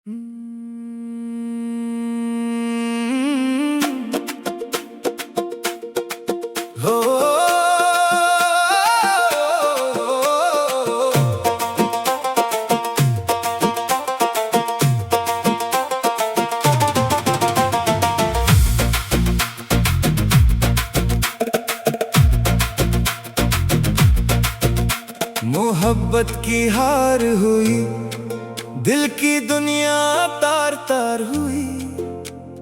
हो मोहब्बत की हार हुई, दिल की दुनिया तार तार हुई।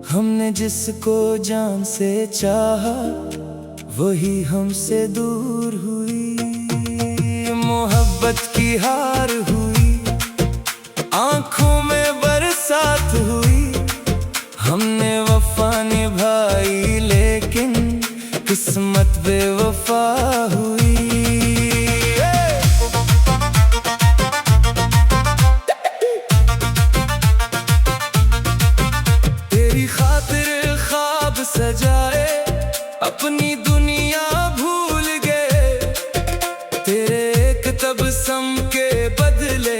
हमने जिसको जान से चाहा, वही हमसे दूर हुई। मोहब्बत की हार हुई, आंखों में बरसात हुई। हमने वफा निभाई, लेकिन किस्मत बेवफा हुई। सजाए अपनी दुनिया भूल गए, तेरे एक तबस्सुम के बदले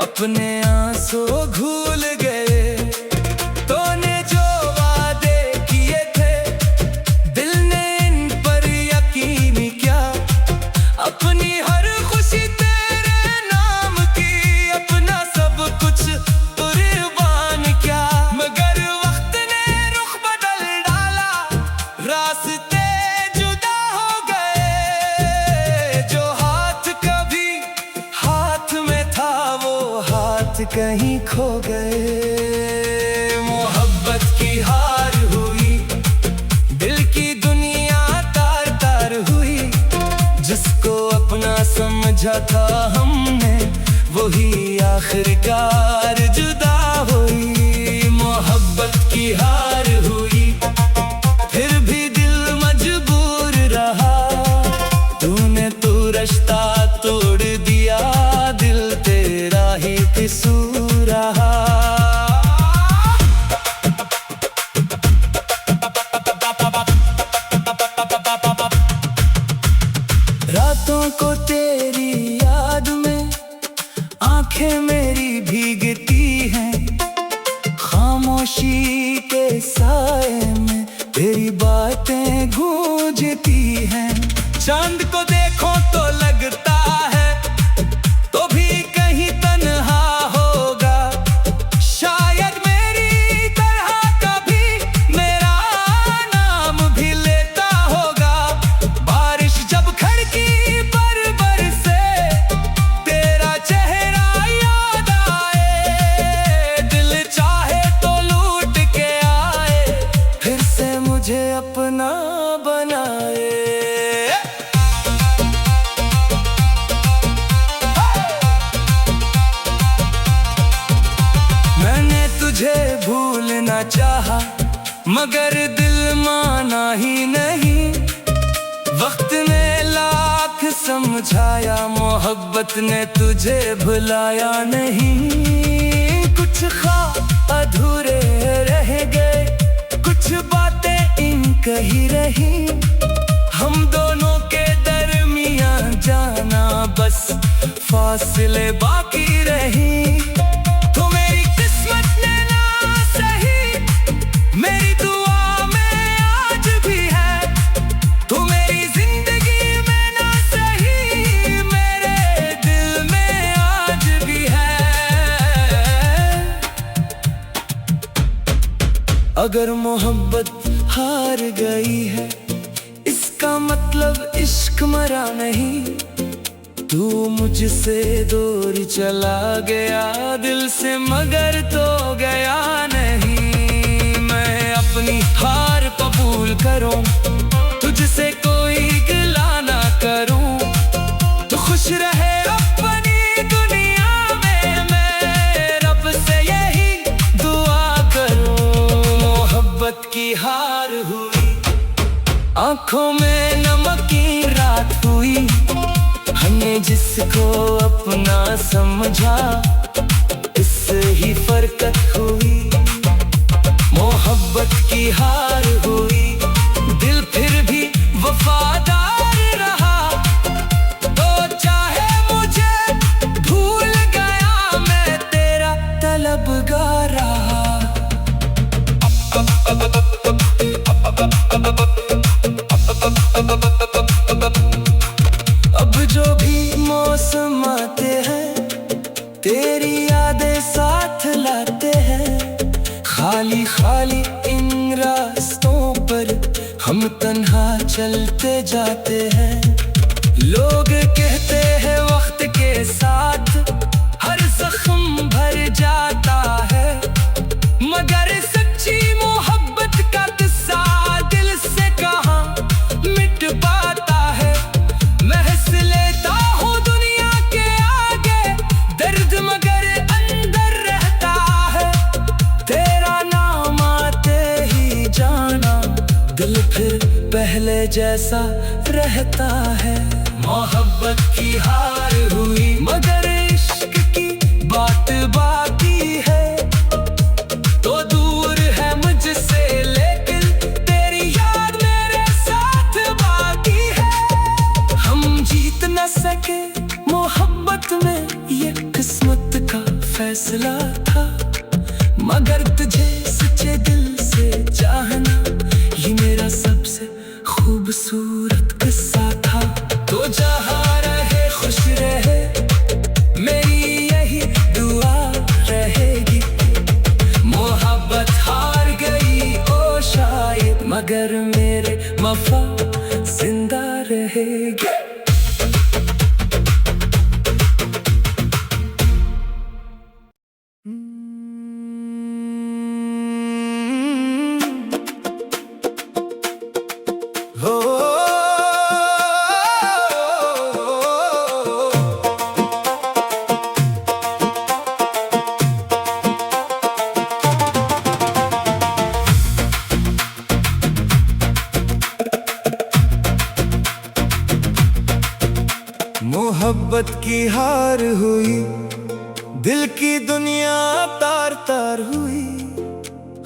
अपने आंसू भूल गए। तूने जो वादे किए थे, दिल ने इन पर यकीन किया। अपनी हर खुशी तेरे नाम की, अपना सब कुछ कुर्बान किया। मगर वक्त ने रुख बदल डाला, रास्ते जुदा हो गए। जो हाथ कभी हाथ में था, वो हाथ कहीं खो गए। मोहब्बत की हार हुई, दिल की दुनिया तार तार हुई। जिसको अपना समझा था हमने, वही आखिरकार जुदा हुई। मोहब्बत की हार हुई, फिर भी दिल मजबूर रहा। तूने तो रिश्ता तोड़ दिया, दिल तेरा ही कसूर रहा। रातों को तेरी याद में आंखें मेरी भीगती हैं। खामोशी के साए में तेरी बातें गूंजती हैं। चांद को देखो तो लगता है, तो भी कहीं तन्हा होगा। शायद मेरी तरह कभी मेरा नाम भी लेता होगा। बारिश जब खिड़की पर बरसे, तेरा चेहरा याद आए। दिल चाहे तो लूट के आए, फिर से मुझे अपना बनाए। मैंने तुझे भूलना चाहा, मगर दिल माना ही नहीं। वक्त ने लाख समझाया, मोहब्बत ने तुझे भुलाया नहीं। कुछ ख्वाब अधूरे रह गए, कुछ बातें इन कही रही। हम दोनों के दरमियां जाना बस फासले बाकी रही। तो मेरी किस्मत ने ना सही, मेरी दुआ में आज भी है। तो मेरी जिंदगी में ना सही, मेरे दिल में आज भी है। अगर मोहब्बत हार गई है, इसका मतलब इश्क मरा नहीं। तू मुझसे दूर चला गया दिल से, मगर तो गया नहीं। मैं अपनी हार कबूल करूं, तुझसे कोई गिला ना करूं। तो खुश रहे अपनी दुनिया में, मैं रब से यही दुआ करूं। मोहब्बत की हार हुई, आंखों में नमक की रात हुई। हमने जिसको अपना समझा, इससे ही फरकत हुई। मोहब्बत की हार हुई, दिल फिर भी वफादार रहा। तो चाहे मुझे भूल गया, मैं तेरा तलब गा रहा। अब जो भी मौसम आते हैं तेरी यादें साथ लाते हैं। खाली खाली इन रास्तों पर हम तन्हा चलते जाते हैं। लोग कहते हैं वक्त के साथ हर जख्म भर जाता है, मगर सच्ची मोहब्बत का किस्सा दिल से कहाँ मिट पाता है। मैं हंस लेता हूँ दुनिया के आगे, दर्द मगर अंदर रहता है। तेरा नाम आते ही जाना दिल फिर पहले जैसा रहता है। मोहब्बत की हार हुई मगर इश्क की बात बाकी है। तो दूर है मुझसे लेकिन तेरी याद मेरे साथ बाकी है। हम जीत न सके मोहब्बत में, ये किस्मत का फैसला था, मगर तुझे सच्चे दिल से चाहना ये मेरा सबसे खूबसूरत किस्सा था। तो जहाँ रहे खुश रहे मेरी यही दुआ रहेगी। मोहब्बत हार गई ओ शायद, मगर मेरे वफा जिंदा रहेगी। मोहब्बत की हार हुई, दिल की दुनिया तार तार हुई।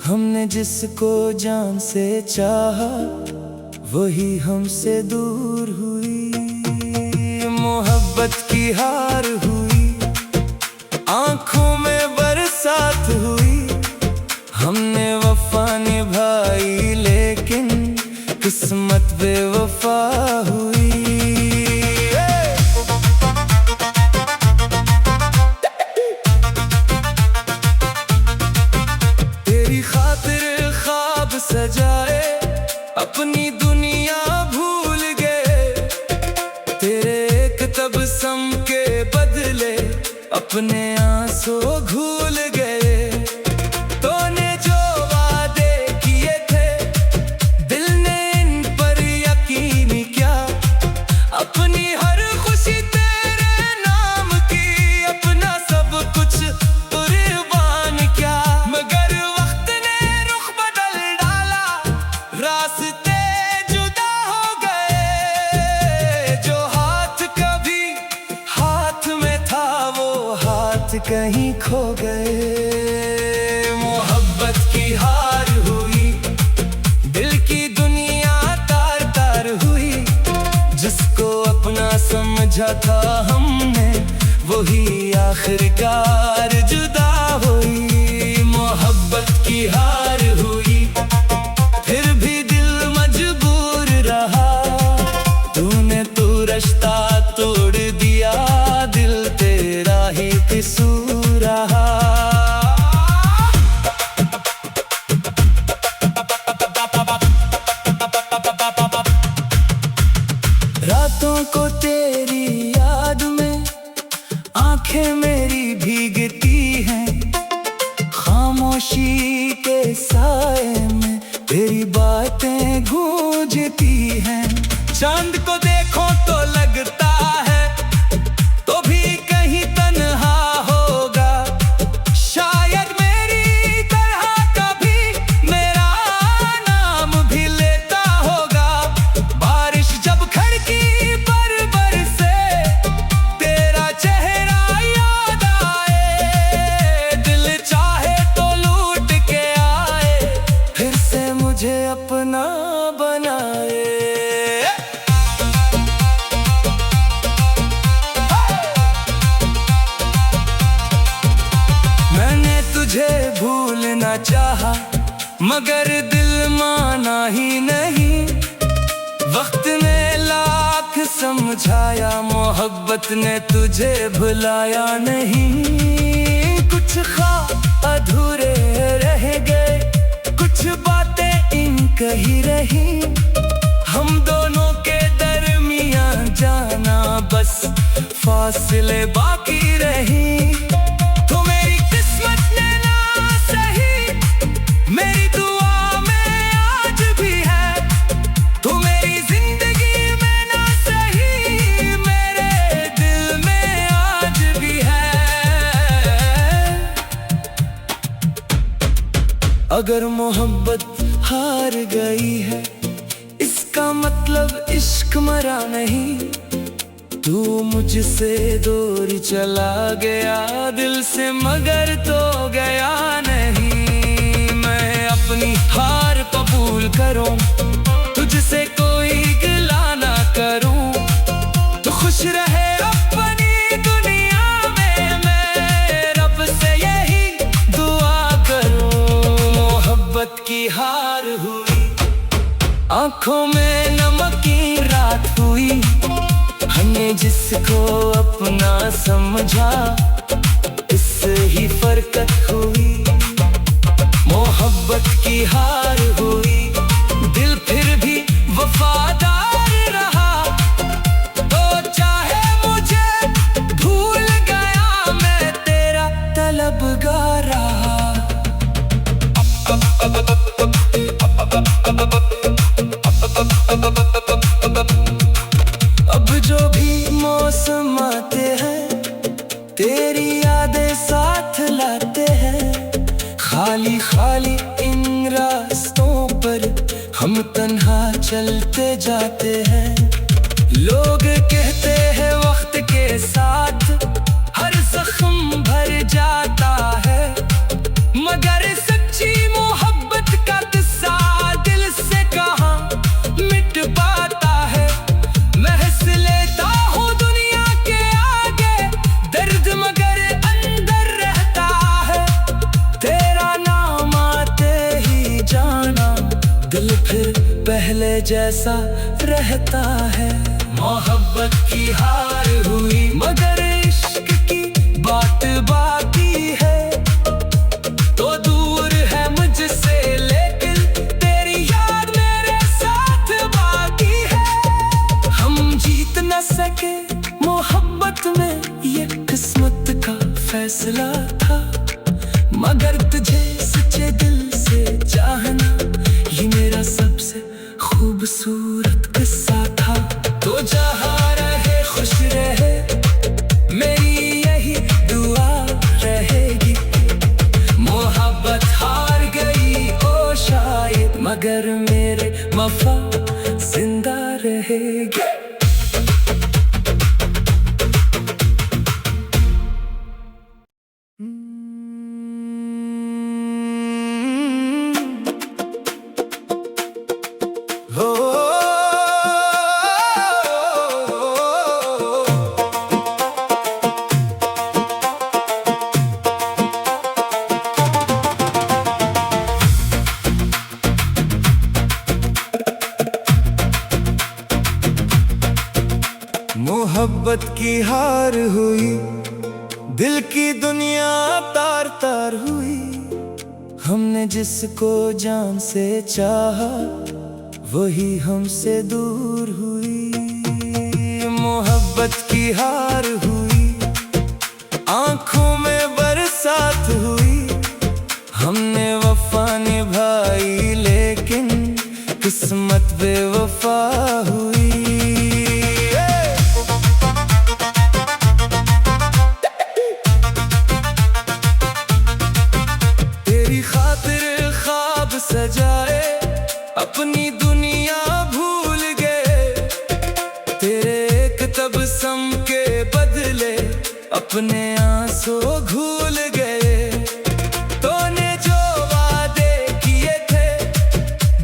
हमने जिसको जान से चाहा वही हमसे दूर हुई। मोहब्बत की हार हुई, आंखों में बरसात हुई। हमने वफा निभाई लेकिन किस्मत बेवफा हुई। सजाए अपनी दुनिया भूल गए, तेरे एक तबस्सुम के बदले अपने आंसू घूल गए। तूने जो वादे किए थे दिल ने इन पर यकीन किया। अपनी हर खुशी तेरे नाम की, अपना सब कुछ कुर्बान किया। मगर वक्त ने रुख बदल डाला, रास्ते जुदा हो गए। जो हाथ कभी हाथ में था वो हाथ कहीं खो गए। मोहब्बत की हार हुई, दिल की दुनिया तार तार हुई। जिसको अपना समझा था हमने वही आखिरकार जुदा हुई। मोहब्बत की हार हुई फिर भी दिल मजबूर रहा। तूने तो रिश्ता तोड़ दिया, दिल तेरा ही कसूर रहा। रातों को तेरी याद में आंखें मेरी भीगती हैं। खामोशी के साए में तेरी बातें गूंजती हैं। चांद को देखो तो लगता है तो भी कहीं तन्हा होगा। शायद मेरी तरह कभी मेरा नाम भी लेता होगा। बारिश जब खिड़की पर बरसे तेरा चेहरा याद आए। दिल चाहे तो लूट के आए, फिर से मुझे अपना बनाए। चाहा मगर दिल माना ही नहीं। वक्त ने लाख समझाया, मोहब्बत ने तुझे भुलाया नहीं। कुछ ख्वाब अधूरे रह गए, कुछ बातें इन कही रही। हम दोनों के दरमियां जाना बस फासले बाकी रही। तो मेरी किस्मत ने ना सही मेरी दुआ में आज भी है। तो मेरी जिंदगी में ना सही मेरे दिल में आज भी है। अगर मोहब्बत हार गई है इसका मतलब इश्क मरा नहीं। तू मुझसे दूर चला गया दिल से मगर तो गया नहीं। मैं अपनी हार कबूल करूं, तुझसे कोई गिला ना करूं। तो खुश रहे अपनी दुनिया में, मैं रब से यही दुआ करूं। मोहब्बत की हार हुई, आंखों में नमक की रात हुई। हमने जिसको अपना समझा इससे ही फरकत हुई। मोहब्बत की हार हुई, दिल फिर भी वफादार रहा। तो चाहे मुझे भूल गया मैं तेरा तलबगार रहा। अब जो भी मौसम आते हैं तेरी यादें साथ लाते हैं। खाली खाली इन रास्तों पर हम तन्हा चलते जाते हैं। लोग कहते हैं वक्त के साथ हर जख्म भर जाता है, मगर सच्ची मोहब्बत का किस्सा दिल से कहाँ मिट पाता है। मैं हंस लेता हूँ दुनिया के आगे, दर्द मगर अंदर रहता है। तेरा नाम आते ही जाना दिल फिर पहले जैसा रहता है। मोहब्बत की हार हुई मगर इश्क की बात बाकी है। तो दूर है मुझसे लेकिन तेरी याद मेरे साथ बाकी है। हम जीत न सके मोहब्बत में, ये किस्मत का फैसला था। मगर तुझे सच्चे दिल से चाहना ये मेरा सबसे खूबसूरत किस्सा था। तो जहाँ रहे खुश रहे मेरी यही दुआ रहेगी। मोहब्बत हार गई ओ शायद मगर मेरे वफा जिंदा रहेगी। मोहब्बत की हार हुई, दिल की दुनिया तार तार हुई। हमने जिसको जान से चाहा वही हमसे दूर हुई। मोहब्बत की हार हुई, आंखों में बरसात हुई। हमने वफा निभाई लेकिन किस्मत बेवफा हुई। सजाए अपनी दुनिया भूल गए, तेरे एक तबस्सुम के बदले अपने आंसू घूल गए। तूने जो वादे किए थे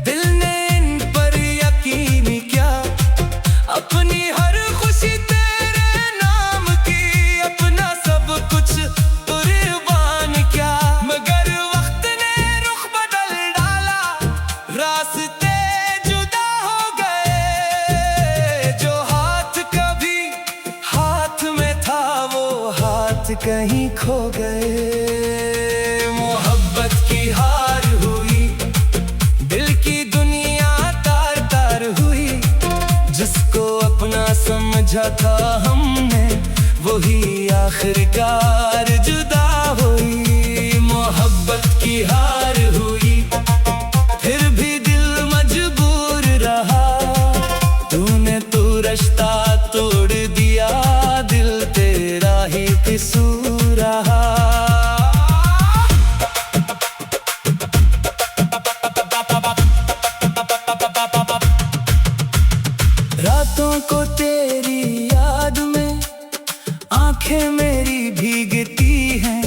दिल ने इन पर यकीन किया। अपनी हर खुशी तेरे नाम की, अपना सब कुछ कुर्बान किया। मगर वक्त ने कहीं खो गए। मोहब्बत की हार हुई, दिल की दुनिया तार तार हुई। जिसको अपना समझा था हमने, वही आखिरकार जुदा हुई। मोहब्बत की हार हुई, फिर भी दिल मजबूर रहा। तूने तो रिश्ता तोड़ दिया, दिल तेरा ही कसूर रहा। रातों को तेरी याद में आंखें मेरी भीगती हैं।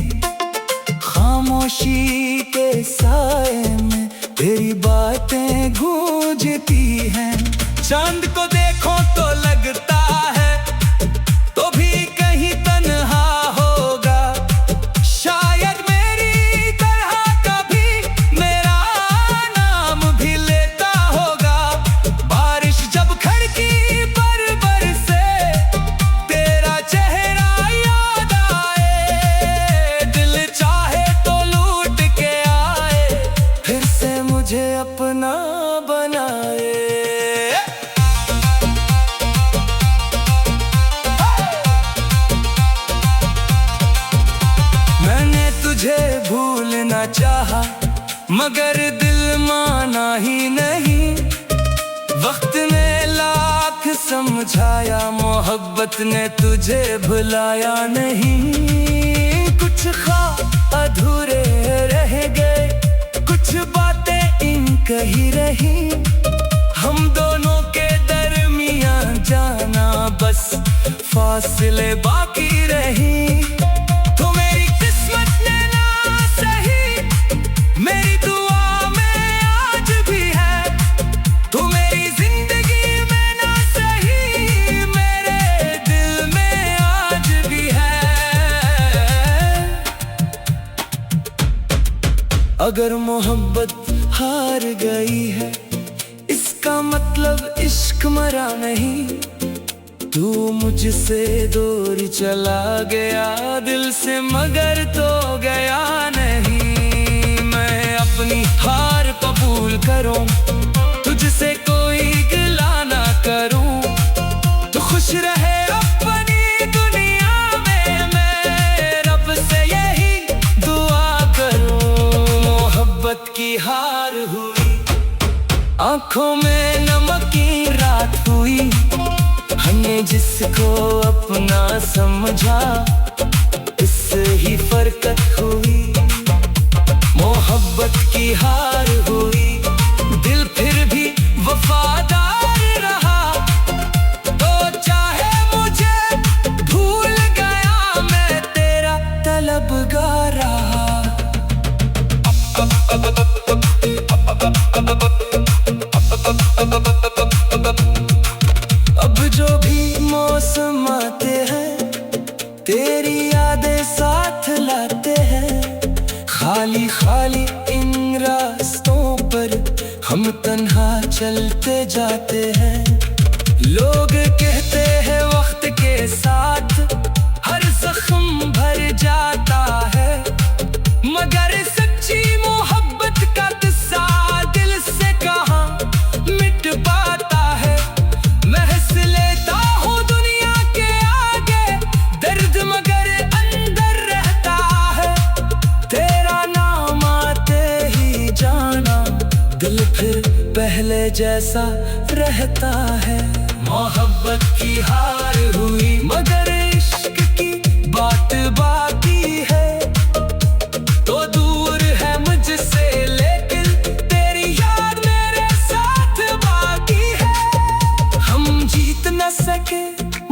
खामोशी के साए में तेरी बातें गूंजती हैं। चांद को देखो तो लगता है, तो भी कहीं तन्हा होगा। शायद मेरी तरह कभी मेरा नाम भी लेता होगा। बारिश जब खिड़की पर बरसे, तेरा चेहरा याद आए। दिल चाहे तो लूट के आए, फिर से मुझे अपना बनाए। मैंने तुझे भूलना चाहा, मगर दिल माना ही नहीं। वक्त ने लाख समझाया, मोहब्बत ने तुझे भुलाया नहीं। कुछ ख्वाब अधूरे रह गए, कुछ बातें इन कही रही। हम दोनों के दरमियां जाना बस फासले बाकी रही। तो मेरी किस्मत ने ना सही, मेरी दुआ में आज भी है। तो मेरी जिंदगी में ना सही, मेरे दिल में आज भी है। अगर मोहब्बत हार गई है, इसका मतलब इश्क मरा नहीं। तू मुझसे दूर चला गया दिल से, मगर तो गया नहीं। मैं अपनी हार कबूल करूं, तुझसे कोई गिला ना करूं। तो खुश रहे अपनी दुनिया में, मैं रब से यही दुआ करूं। मोहब्बत की हार हुई, आंखों में नमक की रात हुई। हमने जिसको अपना समझा, इससे ही फरकत हुई। मोहब्बत की हार हुई, दिल फिर भी वफादार रहा। तो चाहे मुझे भूल गया, मैं तेरा तलबगार रहा। अब जो भी मौसम आते हैं, तेरी यादें साथ लाते हैं। खाली खाली इन रास्तों पर हम तन्हा चलते जाते हैं। लोग कहते हैं वक्त के साथ हर जख्म भर जाता है, मगर सच्ची मोहब्बत का किस्सा दिल से कहाँ मिट पाता है। मैं हंस लेता हूँ दुनिया के आगे, दर्द मगर अंदर रहता है। तेरा नाम आते ही जाना, दिल फिर पहले जैसा रहता है। मोहब्बत की हार हुई, मगर इश्क की बात बाकी है। तो दूर है मुझसे, लेकिन तेरी याद मेरे साथ बाकी है। हम जीत न सके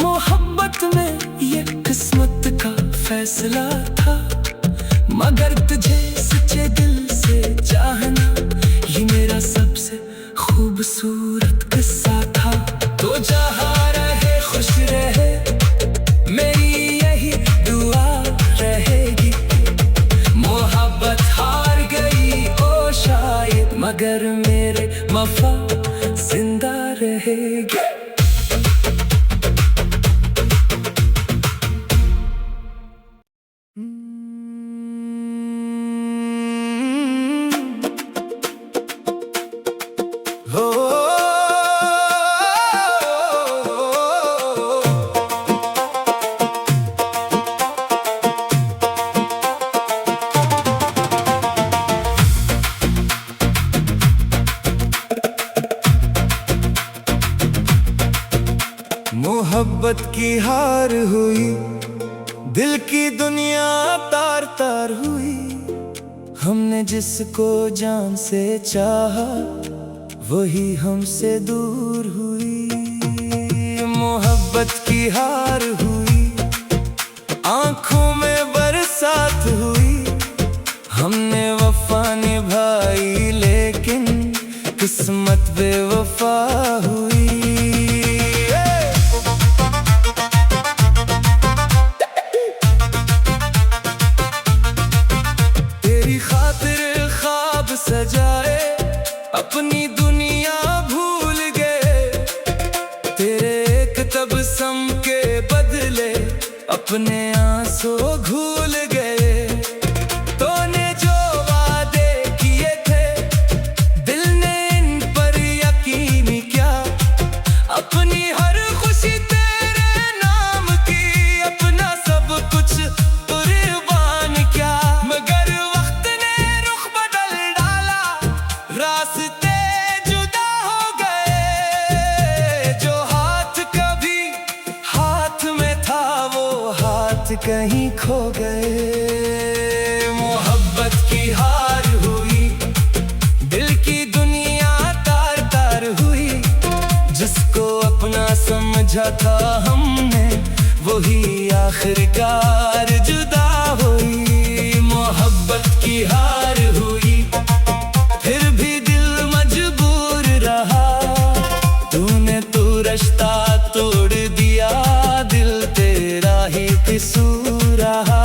मोहब्बत में, ये किस्मत का फैसला था। मगर तुझे सच्चे दिल से चाहना, ये मेरा सबसे खूबसूरत किस्सा था। तो जहाँ रहे खुश रहे, मेरी यही दुआ रहेगी। मोहब्बत हार गई ओ शायद, मगर मेरे वफा जिंदा रहेगी। मोहब्बत की हार हुई, दिल की दुनिया तार तार हुई। हमने जिसको जान से चाहा, वही हमसे दूर हुई। मोहब्बत की हार हुई, आंखों में बरसात हुई। हमने वफा निभाई, लेकिन किस्मत बेवफा हुई। तेरी खातिर ख्वाब सजाए, अपनी दुनिया भूल गए। तेरे एक तबस्सुम के बदले अपने आंसू घूल गए। तूने जो वादे किए थे, दिल ने इन पर यकीन किया। अपनी हर खुशी तेरे नाम की, अपना सब कुछ कुर्बान किया। मगर वक्त ने रुख बदल डाला, रास्ते जुदा हो गए। जो हाथ कभी हाथ में था, वो हाथ कहीं खो गए। मोहब्बत की हार हुई, दिल की दुनिया तार तार हुई। जिसको अपना समझा था हमने, वही आखिरकार जुदा हुई। मोहब्बत की हार हुई, फिर भी दिल मजबूर रहा। तूने तो रिश्ता तोड़ दिया, दिल तेरा ही कसूर रहा।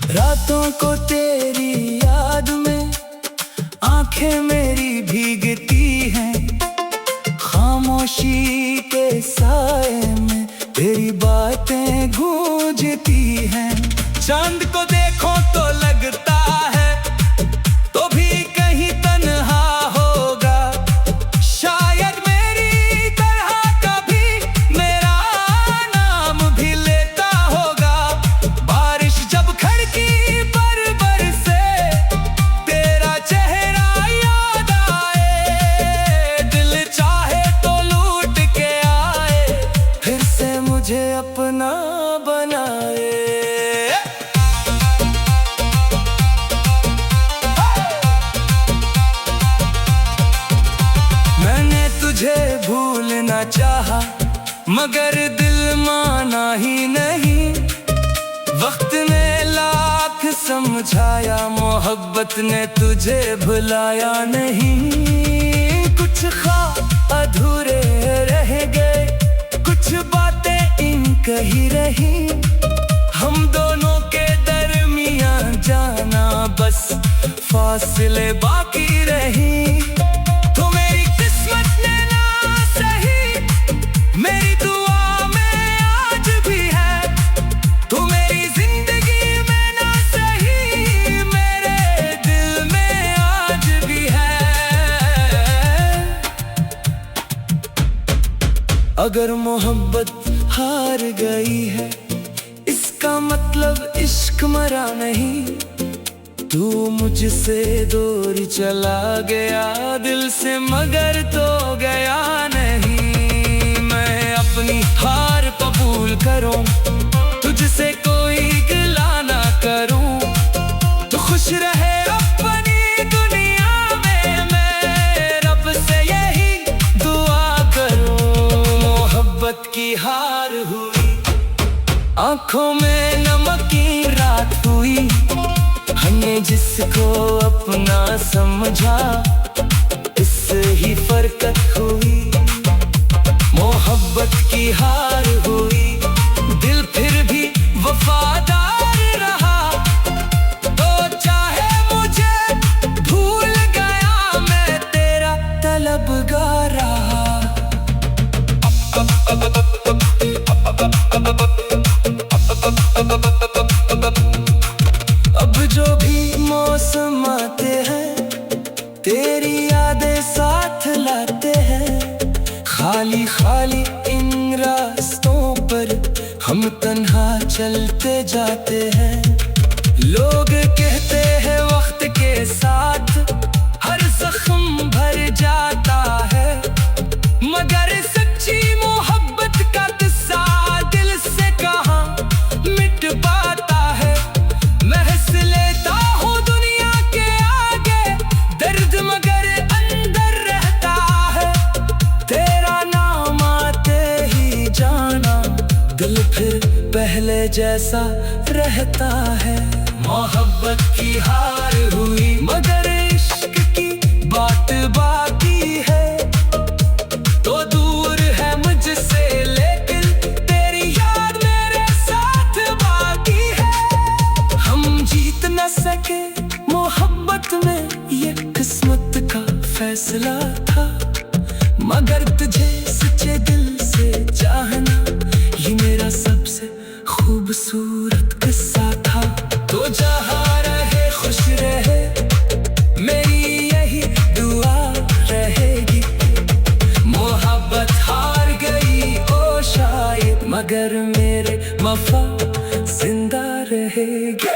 रातों को तेरी याद में आंखें मेरी भीगती हैं। खामोशी के साए में तेरी बातें गूंजती हैं। चांद को देखो तो लगता है, तो भी कहीं तन्हा होगा। शायद मेरी तरह कभी मेरा नाम भी लेता होगा। बारिश जब खिड़की पर बरसे, तेरा चेहरा याद आए। दिल चाहे तो लूट के आए, फिर से मुझे अपना बनाए। मैंने तुझे भूलना चाहा, मगर दिल माना ही नहीं। वक्त ने लाख समझाया, मोहब्बत ने तुझे भुलाया नहीं। कुछ ख्वाब अधूरे रह गए, कुछ बातें इन कही रही। हम दोनों के दरमियां जाना बस फासले बाकी रही। तो मेरी किस्मत ने ना सही, मेरी दुआ में आज भी है। तो मेरी जिंदगी में ना सही, मेरे दिल में आज भी है। अगर मोहब्बत हार गई है, इसका मतलब इश्क मरा नहीं। तू मुझसे दूर चला गया दिल से, मगर तो गया नहीं। मैं अपनी हार कबूल करूं, तुझसे कोई गिला ना करूं। तो खुश रहे अपनी दुनिया में, मैं रब से यही दुआ करूं। मोहब्बत की हार हुई, आंखों में नमक की रात हुई। हमने जिसको अपना समझा, इससे ही फरकत हुई। मोहब्बत की हार हुई, दिल फिर भी वफादार रहा। तो चाहे मुझे भूल गया, मैं तेरा तलबगार रहा। अब जो भी मौसम आते हैं, तेरी यादें साथ लाते हैं। खाली खाली इन रास्तों पर हम तन्हा चलते जाते हैं। लोग कहते हैं वक्त के साथ हर जख्म भर जाता है, मगर सच्ची मोहब्बत का किस्सा दिल से कहाँ मिट पाता है। मैं हंस लेता हूँ दुनिया के आगे, दर्द मगर अंदर रहता है। तेरा नाम आते ही जाना, दिल फिर पहले जैसा रहता है। मोहब्बत की हार हुई मगर इश्क की बात बाकी है। तो दूर है मुझसे लेकिन तेरी याद मेरे साथ बाकी है। हम जीत न सके मोहब्बत में, ये किस्मत का फैसला था, मगर तुझे सच्चे दिल से चाहना ये मेरा सबसे खूबसूरत किस्सा था। तो जहाँ रहे खुश रहे, मेरी यही दुआ रहेगी। मोहब्बत हार गई ओ शायद, मगर मेरे वफा जिंदा रहेगी।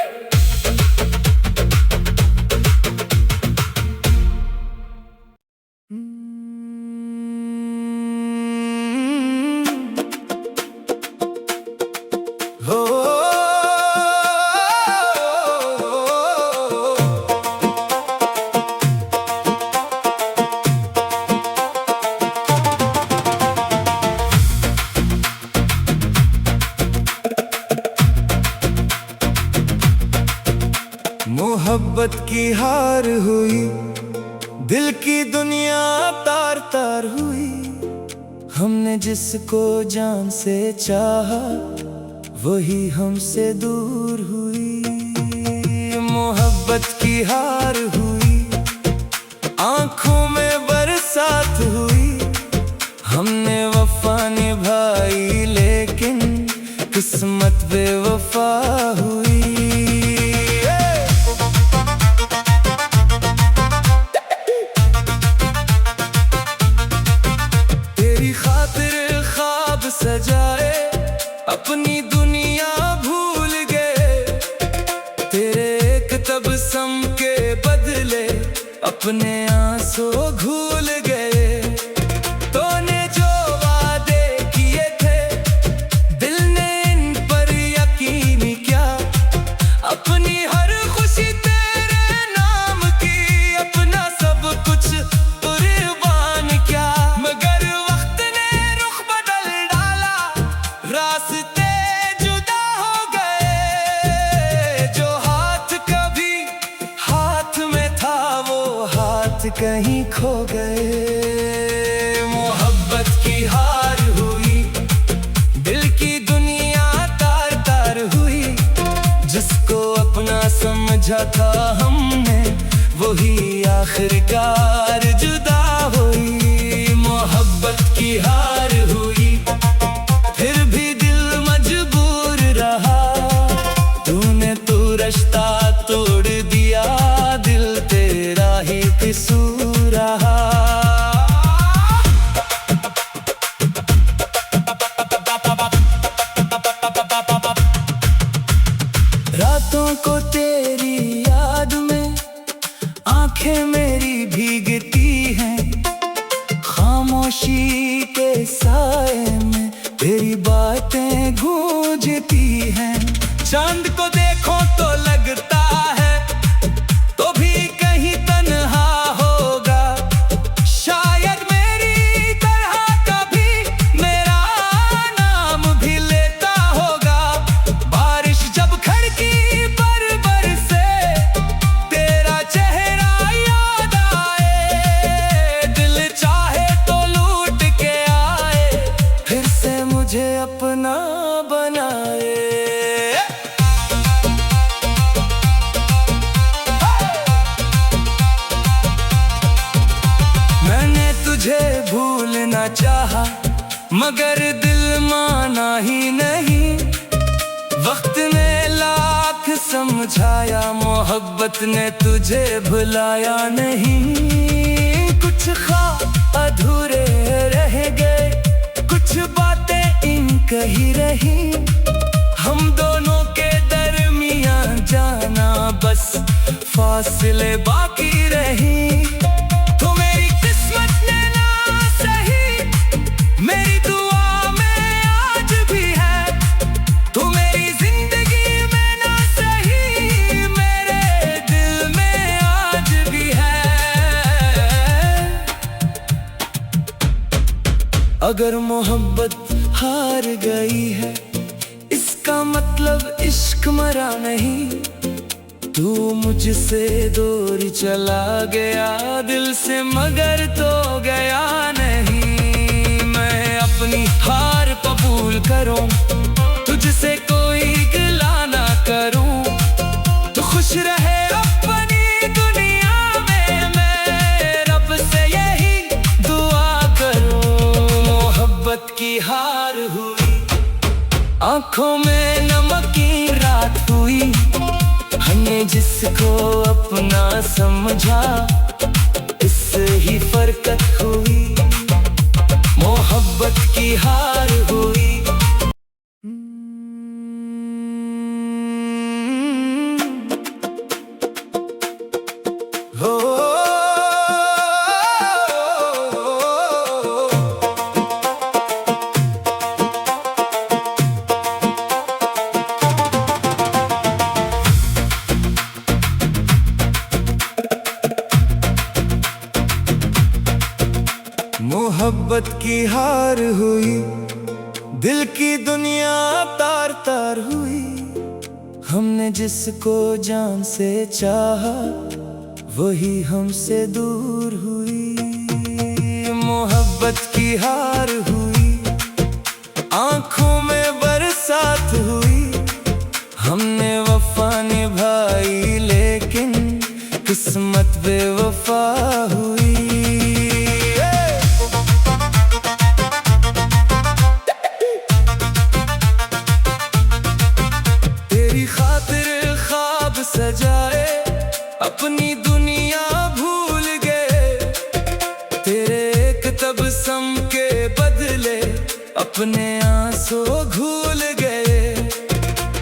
मोहब्बत की हार हुई, दिल की दुनिया तार तार हुई। हमने जिसको जान से चाहा, वही हमसे दूर हुई। मोहब्बत की हार हुई, आंखों में बरसात हुई। हमने वफा निभाई लेकिन किस्मत बेवफा हुई। सजाए अपनी दुनिया भूल गए, तेरे एक तबस्सुम के बदले अपने आंसू घूल गए। तूने जो वादे किए थे, दिल ने इन पर यकीन किया। अपनी हर खुशी तेरे नाम की, अपना सब कुछ कुर्बान किया। मगर वक्त ने रुख बदल डाला, रास्ते जुदा हो गए। जो हाथ कभी हाथ में था, वो हाथ कहीं खो गए। मोहब्बत की हार हुई, दिल की दुनिया तार तार हुई। जिसको अपना समझा था हमने, वही आखिरकार जुदा हुई। मोहब्बत की हार हुई, फिर भी दिल मजबूर रहा। तूने तो रिश्ता तोड़ दिया, दिल तेरा ही कसूर रहा। रातों को तेरी याद में आंखें मेरी भीगती हैं। खामोशी के साए में तेरी बातें गूंजती हैं। चांद को देखो तो लगता है, तो भी कहीं तन्हा होगा। शायद मेरी तरह कभी मेरा नाम भी लेता होगा। बारिश जब खिड़की पर बरसे, तेरा चेहरा याद आए। दिल चाहे तो लूट के आए, फिर से मुझे अपना बनाए। मैंने तुझे भूलना चाहा, मगर दिल माना ही नहीं। वक्त ने लाख समझाया, मोहब्बत ने तुझे भुलाया नहीं। कुछ ख्वाब अधूरे रह गए, कुछ बातें इन कही रही। हम दोनों के दरमियां जाना बस फासले बाकी रही। तो मेरी किस्मत ने ना सही मेरी दुआ में आज भी है। तो मेरी जिंदगी में ना सही मेरे दिल में आज भी है। अगर मोहब्बत हार गई है इसका मतलब इश्क मरा नहीं। तू मुझसे दूर चला गया दिल से मगर तो गया नहीं। मैं अपनी हार कबूल करूं तुझसे कोई गिला ना करूं। तो खुश रहे अपनी दुनिया में मैं रब से यही दुआ करूं। मोहब्बत की हार हुई आंखों में नमक की रात हुई। हमने जिसको अपना समझा इससे ही फरकत हुई। मोहब्बत की हार हुई। हो मोहब्बत की हार हुई दिल की दुनिया तार तार हुई। हमने जिसको जान से चाहा वही हमसे दूर हुई। मोहब्बत की हार हुई आंखों में बरसात हुई। हमने वफा निभाई लेकिन किस्मत बेवफा हुई। सजाए अपनी दुनिया भूल गए। तेरे एक तबस्सुम के बदले अपने आंसू घूल गए।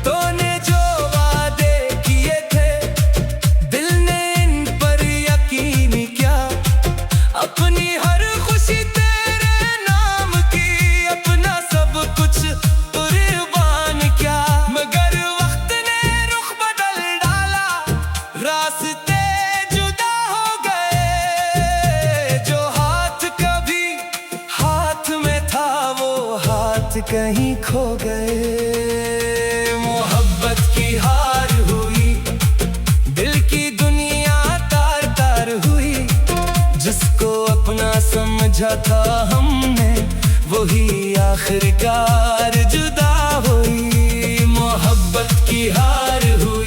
तूने जो वादे किए थे दिल ने इन पर यकीन किया। अपनी हर खुशी तेरे नाम की अपना सब कुछ कुर्बान किया। मगर वक्त ने रुख बदल डाला रास्ते जुदा हो गए। जो हाथ कभी हाथ में था वो हाथ कहीं खो गए। मोहब्बत की हार हुई दिल की दुनिया तार तार हुई। जिसको अपना समझा था हमने वही आखिरकार जुदा हुई। मोहब्बत की हार हुई।